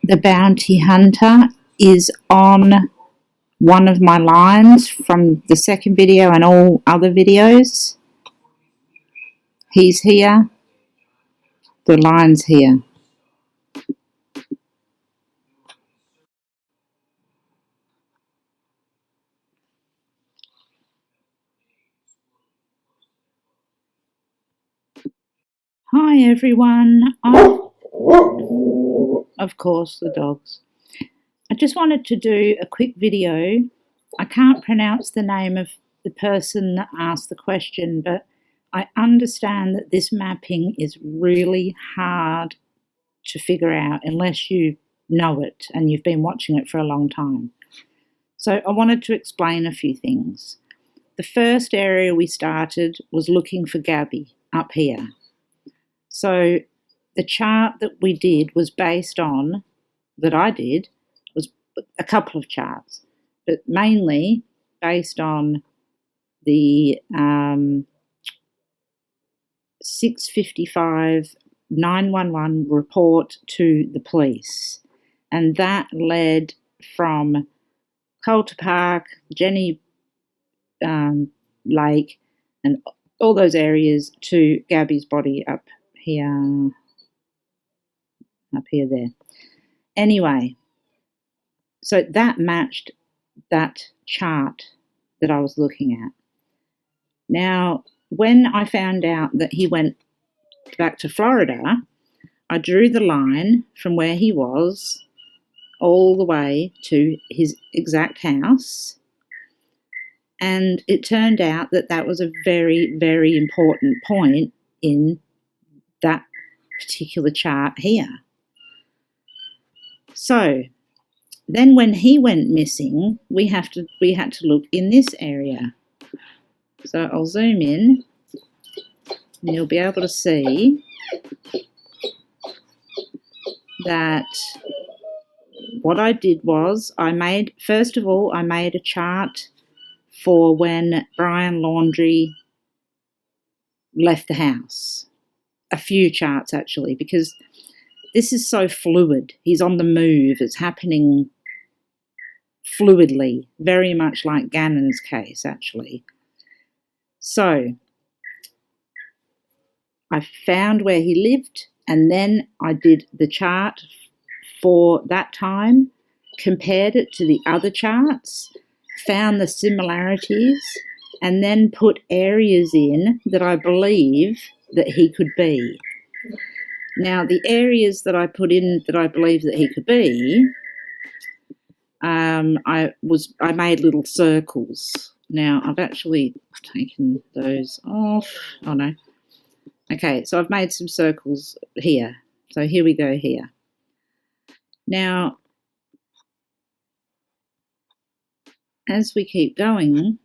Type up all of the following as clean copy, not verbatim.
the bounty hunter is on one of my lines from the second video and all other videos. He's here. The line's here. Hi everyone. Of course, the dogs. I just wanted to do a quick video. I can't pronounce the name of the person that asked the question, but I understand that this mapping is really hard to figure out unless you know it and you've been watching it for a long time. So I wanted to explain a few things. The first area we started was looking for Gabby up here. So the chart that we did was based on, that I did, was a couple of charts, but mainly based on the 6:55 911 report to the police. And that led from Coulter Park, Jenny Lake, and all those areas to Gabby's body up here there. Anyway, so that matched that chart that I was looking at. Now, when I found out that he went back to Florida, I drew the line from where he was all the way to his exact house. And it turned out that that was a very, very important point in that particular chart here. So then when he went missing, we had to look in this area. So I'll zoom in and you'll be able to see that what I did was first of all, I made a chart for when Brian Laundrie left the house. A few charts actually, because this is so fluid. He's on the move. It's happening fluidly, very much like Gannon's case actually. So I found where he lived, and then I did the chart for that time, compared it to the other charts, found the similarities, and then put areas in that I believe that he could be. Now, the areas that I put in that I believe that he could be, I made little circles. Now, I've actually taken those off. Oh, no. Okay, so I've made some circles here. So here we go here. Now, as we keep going,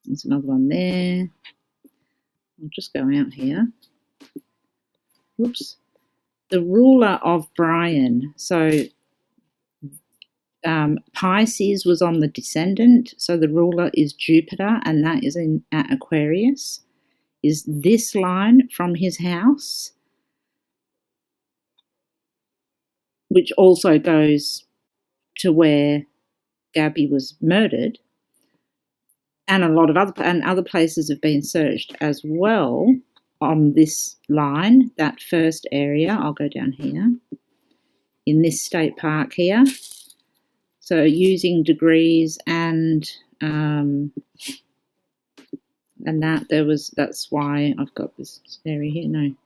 there's another one there. I'll just go out here. Whoops. The ruler of Brian. So Pisces was on the descendant, so the ruler is Jupiter, and that is at Aquarius, is this line from his house, which also goes to where Gabby was murdered, and a lot of other places have been searched as well on this line, that first area. I'll go down here, in this state park here. So using degrees and that's why I've got this area here. No,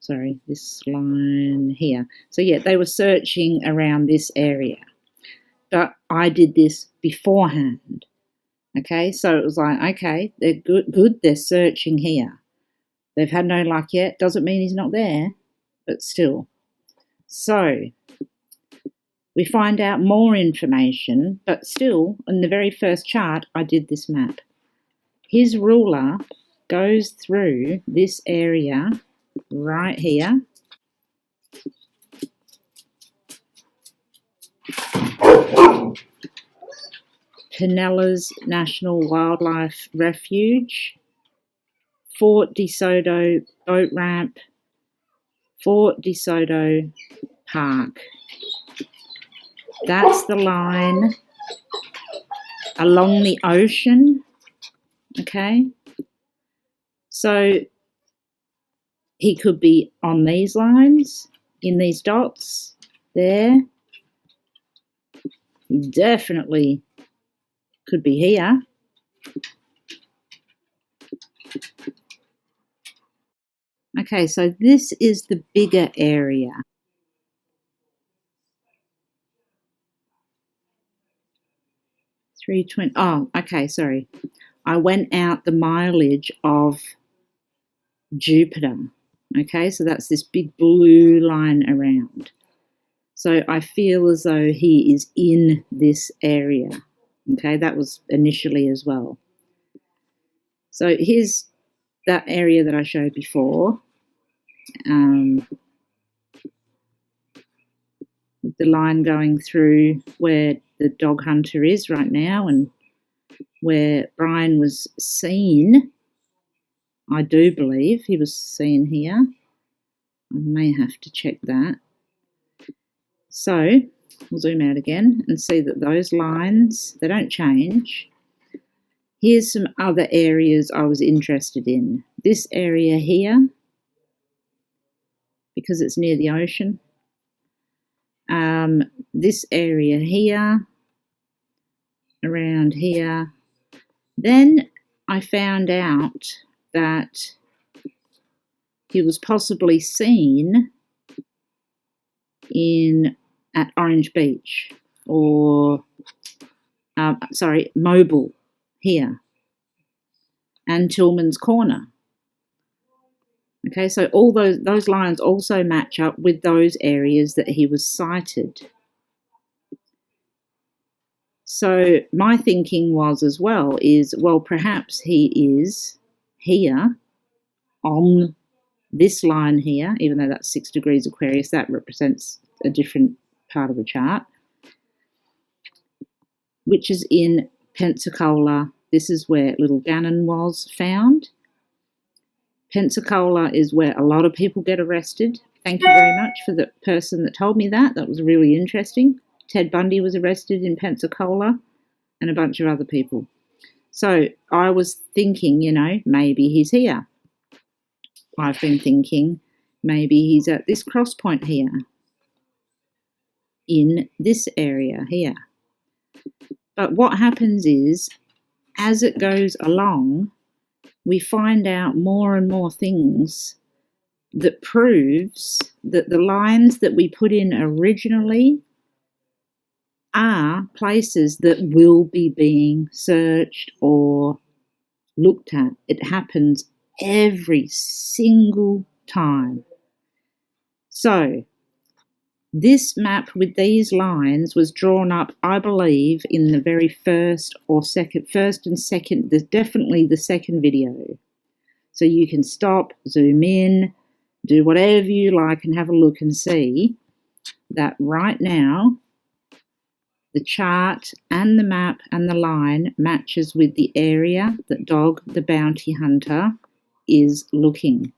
sorry, this line here. So yeah, they were searching around this area, but I did this beforehand. Okay, so it was like, okay, they're good, they're searching here. They've had no luck yet. Doesn't mean he's not there, but still. So we find out more information, but still, in the very first chart, I did this map. His ruler goes through this area right here. Pinellas National Wildlife Refuge, Fort DeSoto Boat Ramp, Fort de Soto Park. That's the line along the ocean, okay? So he could be on these lines, in these dots, there. He definitely could be here. Okay, so this is the bigger area. $320. Oh, okay, sorry. I went out the mileage of Jupiter. Okay, so that's this big blue line around. So I feel as though he is in this area. Okay, that was initially as well. So here's that area that I showed before. The line going through where the dog hunter is right now and where Brian was seen. I do believe he was seen here. I may have to check that. So we'll zoom out again and see that those lines, they don't change. Here's some other areas I was interested in. This area here, because it's near the ocean. This area here, around here. Then I found out that he was possibly seen at Orange Beach or, Mobile here and Tillman's Corner. Okay, so all those lines also match up with those areas that he was sighted. So my thinking was as well is, well, perhaps he is here on this line here, even though that's 6 degrees Aquarius, that represents a different part of the chart, which is in Pensacola. This is where little Gannon was found. Pensacola is where a lot of people get arrested. Thank you very much for the person that told me that. That was really interesting. Ted Bundy was arrested in Pensacola and a bunch of other people. So I was thinking, maybe he's here. I've been thinking maybe he's at this cross point here, in this area here. But what happens is, as it goes along, we find out more and more things that proves that the lines that we put in originally are places that will be being searched or looked at. It happens every single time. So this map with these lines was drawn up, I believe, in the very first and second, definitely the second video. So you can stop, zoom in, do whatever you like and have a look and see that right now the chart and the map and the line matches with the area that Dog the Bounty Hunter is looking.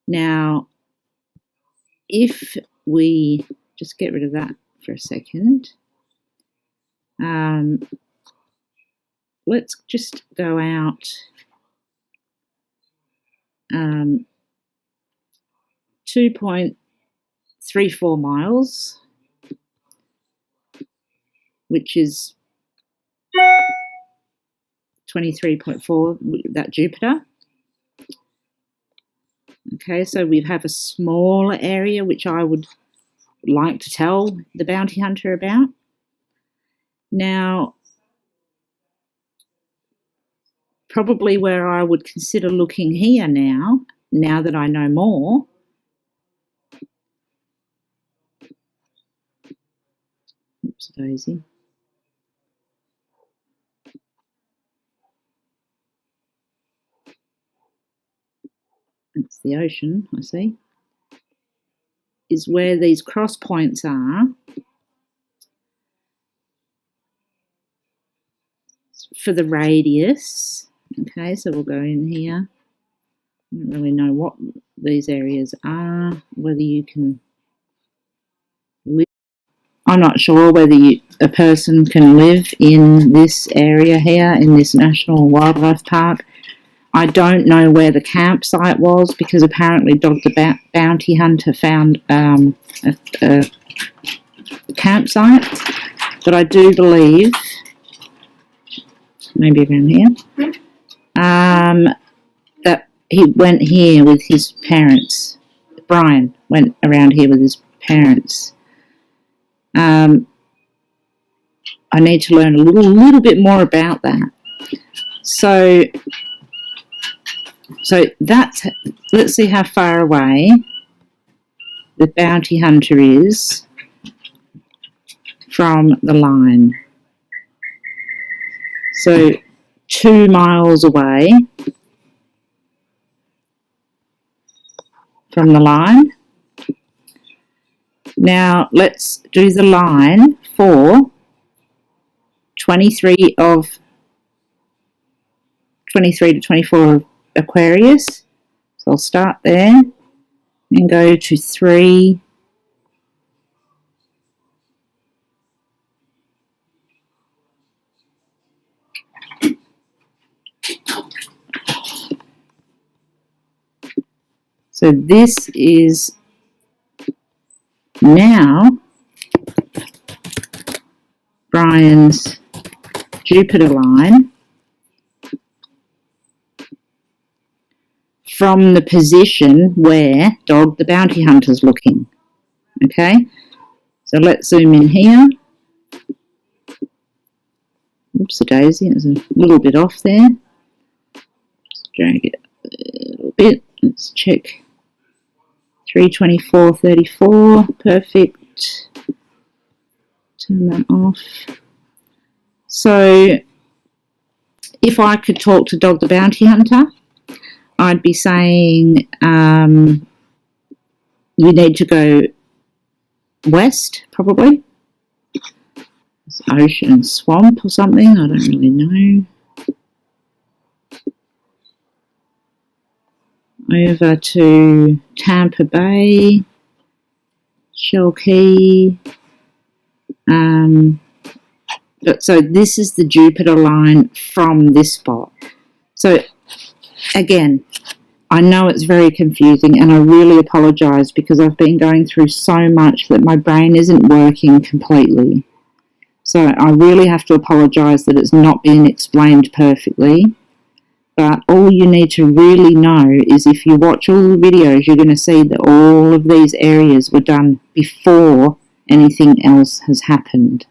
Now, if we just get rid of that for a second, let's just go out 2.34 miles, which is 23.4, that Jupiter. Okay, so we have a smaller area which I would like to tell the bounty hunter about. Now, probably where I would consider looking here now that I know more, oops, daisy. It's the ocean, I see, is where these cross points are for the radius. Okay, so we'll go in here. don't really know what these areas are, whether you can live. I'm not sure whether a person can live in this area here, in this National Wildlife Park. I don't know where the campsite was, because apparently Dog the Bounty Hunter found a campsite, but I do believe, maybe around here, that he went here with his parents. Brian went around here with his parents. I need to learn a little bit more about that. So that's, let's see how far away the bounty hunter is from the line. So 2 miles away from the line. Now let's do the line for 23 to 24 of Aquarius. So I'll start there and go to 3. So this is now Brian's Jupiter line from the position where Dog the Bounty Hunter is looking. Okay, so let's zoom in here. Oops, a daisy, it's a little bit off there. Just drag it a little bit. Let's check. 324.34, perfect. Turn that off. So if I could talk to Dog the Bounty Hunter, I'd be saying you need to go west, probably. It's ocean and swamp or something, I don't really know. Over to Tampa Bay, Shell Key. So this is the Jupiter line from this spot. So again, I know it's very confusing, and I really apologise, because I've been going through so much that my brain isn't working completely. So I really have to apologise that it's not being explained perfectly. But all you need to really know is, if you watch all the videos, you're going to see that all of these areas were done before anything else has happened.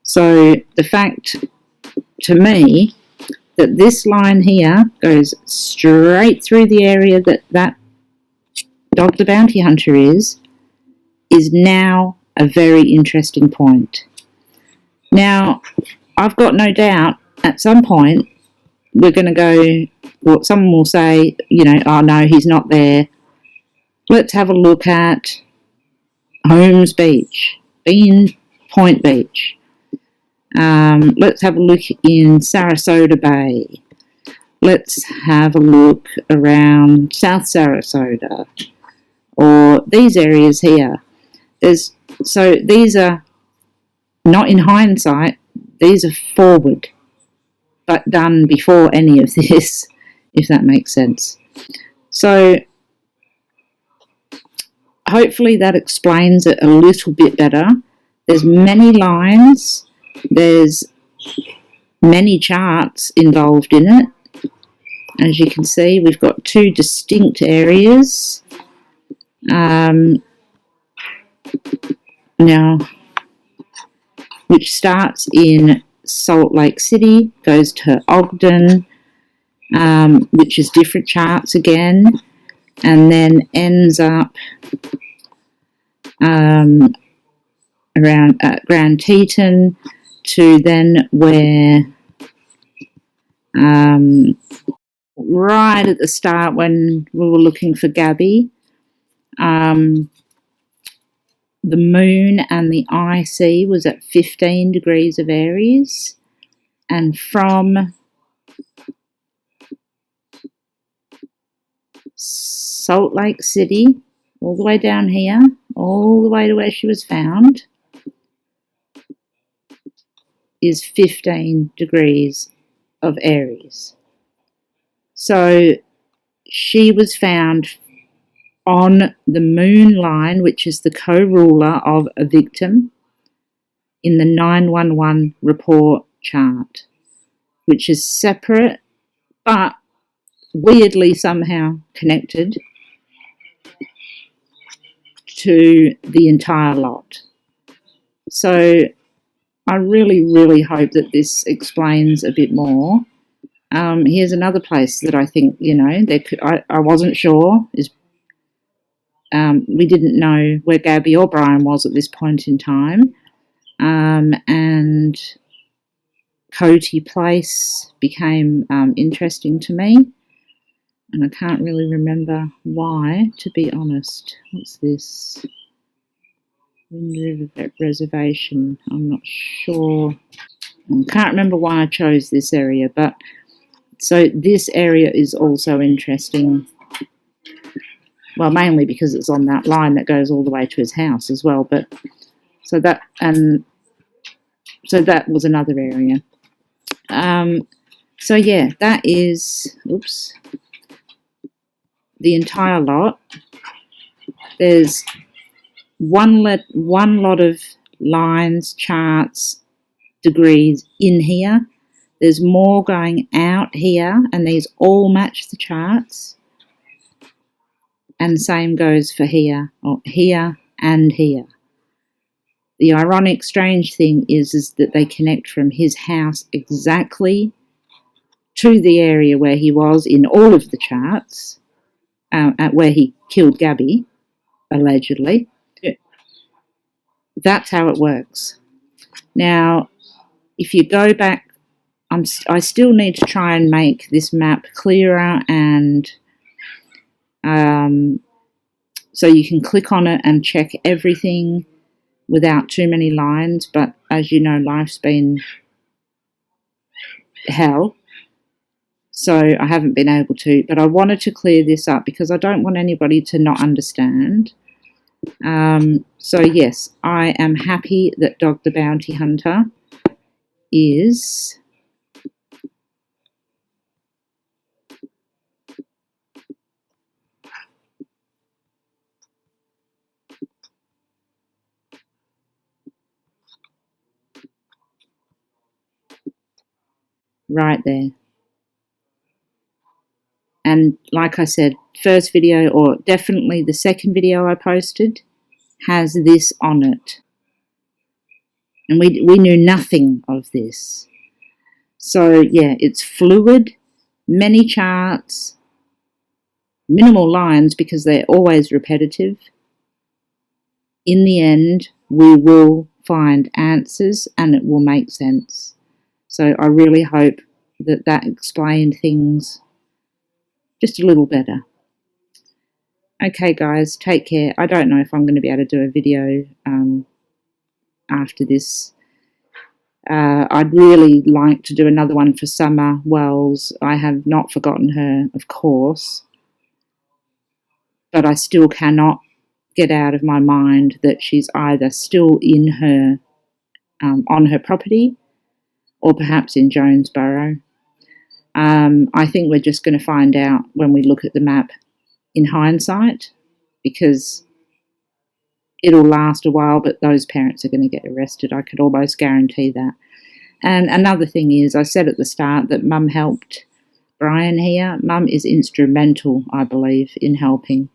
So the fact, to me, that this line here goes straight through the area that Dog the Bounty Hunter is now a very interesting point. Now, I've got no doubt at some point we're going to go, well, someone will say, you know, oh no, he's not there. Let's have a look at Holmes Beach, Bean Point Beach. Let's have a look in Saratoga Bay. Let's have a look around South Saratoga, or these areas here. So these are not in hindsight, these are forward, but done before any of this, if that makes sense. So hopefully that explains it a little bit better. There's many lines, there's many charts involved in it. As you can see, we've got 2 distinct areas. Now, which starts in Salt Lake City, goes to Ogden, which is different charts again, and then ends up around Grand Teton, to then where right at the start, when we were looking for Gabby, the moon and the IC was at 15 degrees of Aries, and from Salt Lake City, all the way down here, all the way to where she was found, is 15 degrees of Aries. So she was found on the moon line, which is the co-ruler of a victim, in the 911 report chart, which is separate but weirdly somehow connected to the entire lot. So I really, really hope that this explains a bit more. Here's another place that I think, I wasn't sure is we didn't know where Gabby or Brian was at this point in time. And Coty Place became interesting to me. And I can't really remember why, to be honest. What's this? Wind River Reservation. I'm not sure. I can't remember why I chose this area, but so this area is also interesting. Well, mainly because it's on that line that goes all the way to his house as well. But so that was another area. So yeah, that is the entire lot. There's one lot of lines, charts, degrees in here. There's more going out here, and these all match the charts. And the same goes for here, or here and here. The ironic, strange thing is that they connect from his house exactly to the area where he was in all of the charts, at where he killed Gabby, allegedly. Yeah. That's how it works. Now, if you go back, I still need to try and make this map clearer, and so you can click on it and check everything without too many lines. But as you know, life's been hell, so I haven't been able to. But I wanted to clear this up because I don't want anybody to not understand. So yes, I am happy that Dog the Bounty Hunter is right there. And like I said, first video, or definitely the second video I posted, has this on it. And we knew nothing of this. So yeah, it's fluid, many charts, minimal lines because they're always repetitive. In the end, we will find answers and it will make sense. So I really hope that explained things just a little better. Okay guys, take care. I don't know if I'm going to be able to do a video after this. I'd really like to do another one for Summer Wells. I have not forgotten her, of course, but I still cannot get out of my mind that she's either still in her on her property or perhaps in Jonesboro. I think we're just going to find out when we look at the map in hindsight, because it'll last a while, but those parents are going to get arrested. I could almost guarantee that. And another thing is, I said at the start that Mum helped Brian here. Mum is instrumental, I believe, in helping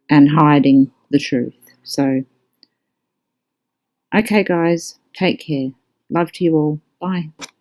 and hiding the truth. So, okay guys, take care. Love to you all. Bye.